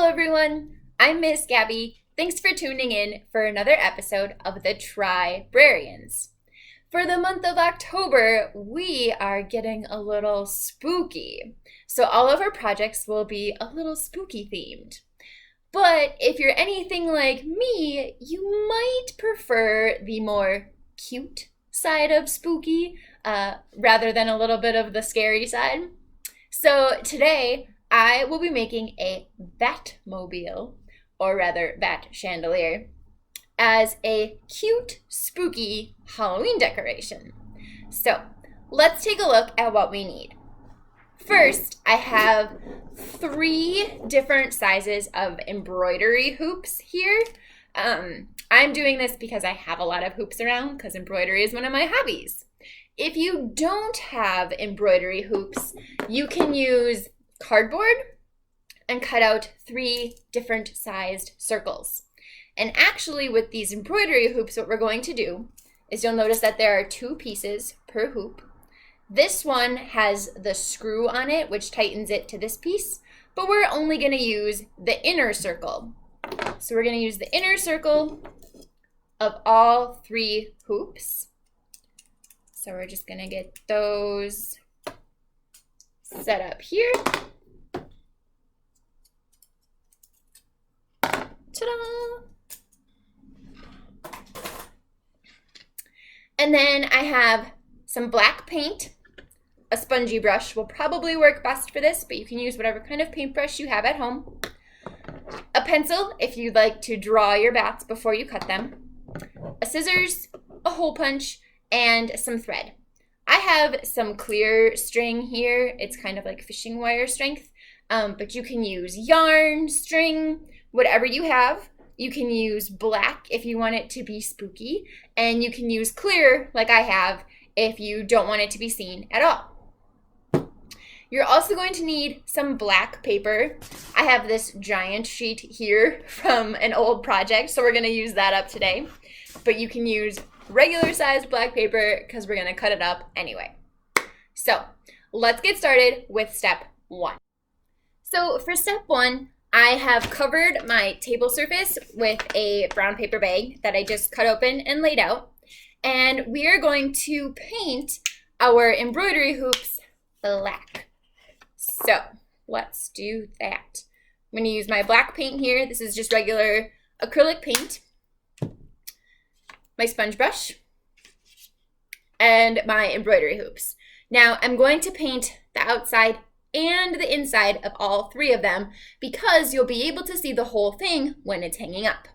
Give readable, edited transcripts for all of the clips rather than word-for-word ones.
everyone, I'm Miss Gabi. Thanks for tuning in for another episode of the Try-Brarians. For the month of October, we are getting a little spooky. So all of our projects will be a little spooky themed. But if you're anything like me, you might prefer the more cute side of spooky rather than a little bit of the scary side. So today, I will be making a Batmobile, or rather Bat Chandelier, as a cute, spooky Halloween decoration. So let's take a look at what we need. First, I have 3 different sizes of embroidery hoops here. I'm doing this because I have a lot of hoops around because embroidery is one of my hobbies. If you don't have embroidery hoops, you can use cardboard and cut out 3 different sized circles. And actually with these embroidery hoops, what we're going to do is you'll notice that there are 2 pieces per hoop. This one has the screw on it, which tightens it to this piece, but we're only going to use the inner circle. So we're going to use the inner circle of all 3 hoops. So we're just going to get those set up here. Ta-da! And then I have some black paint. A spongy brush will probably work best for this, but you can use whatever kind of paintbrush you have at home. A pencil if you'd like to draw your bats before you cut them. A scissors, a hole punch, and some thread. I have some clear string here. It's kind of like fishing wire strength, but you can use yarn, string, whatever you have. You can use black if you want it to be spooky, and you can use clear like I have if you don't want it to be seen at all. You're also going to need some black paper. I have this giant sheet here from an old project, so we're going to use that up today. But you can use regular sized black paper because we're going to cut it up anyway. So let's get started with step 1. So for step 1, I have covered my table surface with a brown paper bag that I just cut open and laid out. And we are going to paint our embroidery hoops black. So let's do that. I'm going to use my black paint here. This is just regular acrylic paint. My sponge brush. And my embroidery hoops. Now I'm going to paint the outside and the inside of all 3 of them because you'll be able to see the whole thing when it's hanging up.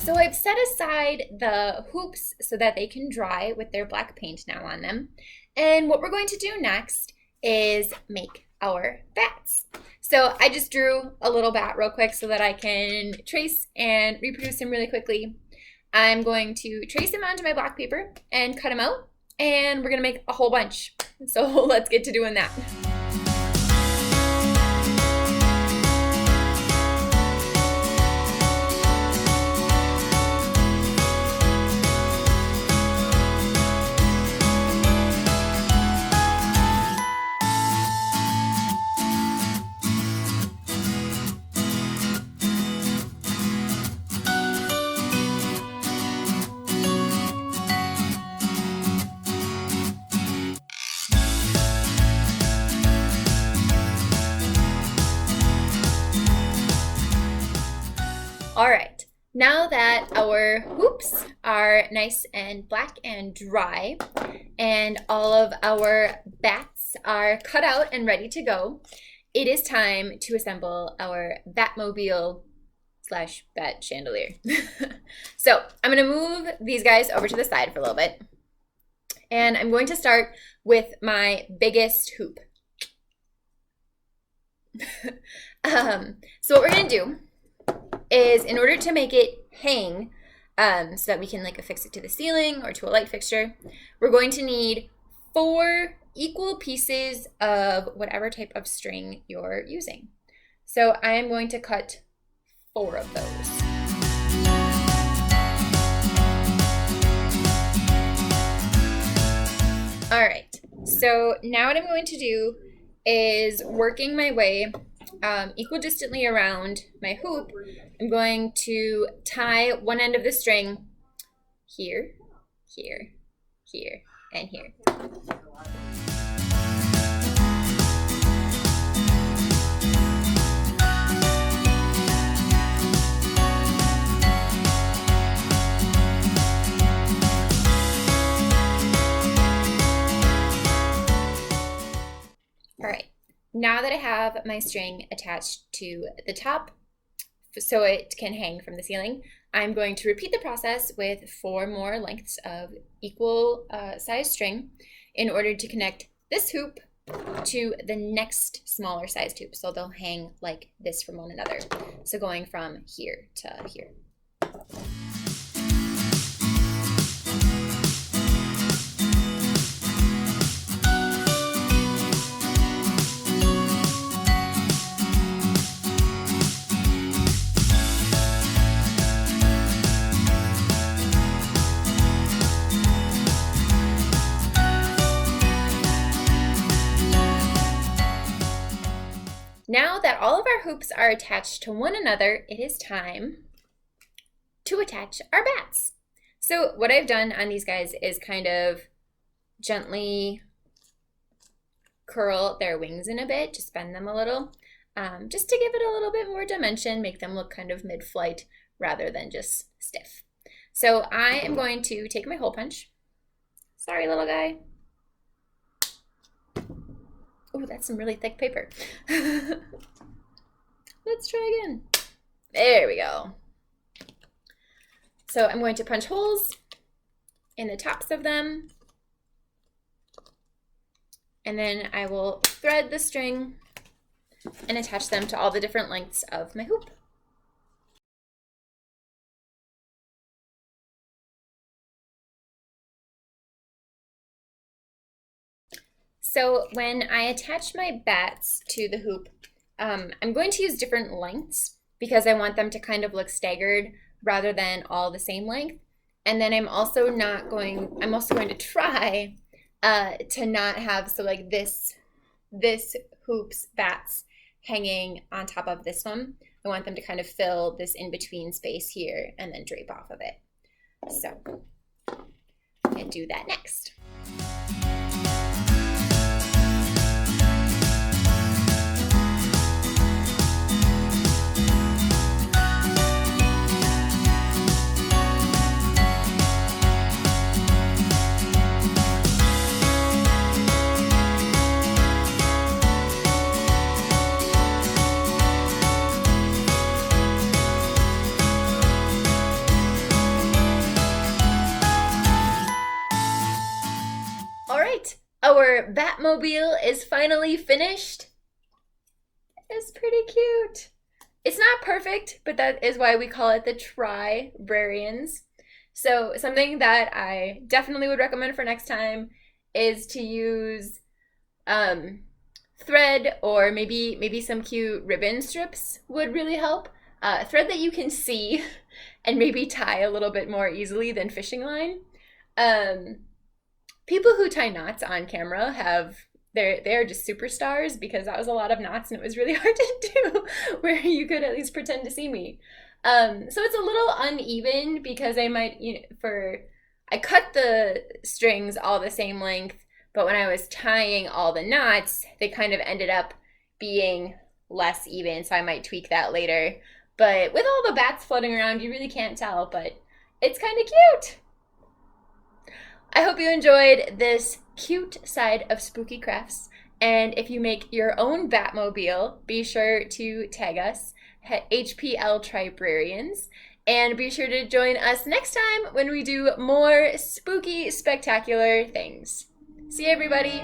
So I've set aside the hoops so that they can dry with their black paint now on them. And what we're going to do next is make our bats. So I just drew a little bat real quick so that I can trace and reproduce him really quickly. I'm going to trace him onto my black paper and cut him out. And we're going to make a whole bunch. So let's get to doing that. All right, now that our hoops are nice and black and dry and all of our bats are cut out and ready to go, it is time to assemble our Batmobile / Bat Chandelier. So I'm going to move these guys over to the side for a little bit. And I'm going to start with my biggest hoop. So what we're going to do is, in order to make it hang, so that we can like affix it to the ceiling or to a light fixture. We're going to need 4 equal pieces of whatever type of string you're using. So I am going to cut 4 of those. All right, so now what I'm going to do is working my way equidistantly around my hoop. I'm going to tie one end of the string here, here, here, and here. All right, now that I have my string attached to the top so it can hang from the ceiling, I'm going to repeat the process with 4 more lengths of equal size string in order to connect this hoop to the next smaller sized hoop. So they'll hang like this from one another. So going from here to here. Now that all of our hoops are attached to one another, it is time to attach our bats. So what I've done on these guys is kind of gently curl their wings in a bit, just bend them a little, just to give it a little bit more dimension, make them look kind of mid-flight rather than just stiff. So I am going to take my hole punch. Sorry, little guy. Oh, that's some really thick paper. Let's try again. There we go. So I'm going to punch holes in the tops of them. And then I will thread the string and attach them to all the different lengths of my hoop. So when I attach my bats to the hoop, I'm going to use different lengths because I want them to kind of look staggered rather than all the same length. And then I'm also going to try to not have, so like this hoop's bats hanging on top of this one. I want them to kind of fill this in-between space here and then drape off of it. So I'm going to do that next. Our Batmobile is finally finished. It's pretty cute. It's not perfect, but that is why we call it the Try-Brarians. So something that I definitely would recommend for next time is to use thread, or maybe some cute ribbon strips would really help. Thread that you can see and maybe tie a little bit more easily than fishing line. People who tie knots on camera they're just superstars, because that was a lot of knots and it was really hard to do where you could at least pretend to see me. So it's a little uneven because I cut the strings all the same length, but when I was tying all the knots, they kind of ended up being less even, so I might tweak that later. But with all the bats floating around, you really can't tell, but it's kind of cute. I hope you enjoyed this cute side of Spooky Crafts, and if you make your own Batmobile, be sure to tag us at HPL Try-Brarians, and be sure to join us next time when we do more spooky, spectacular things. See you, everybody!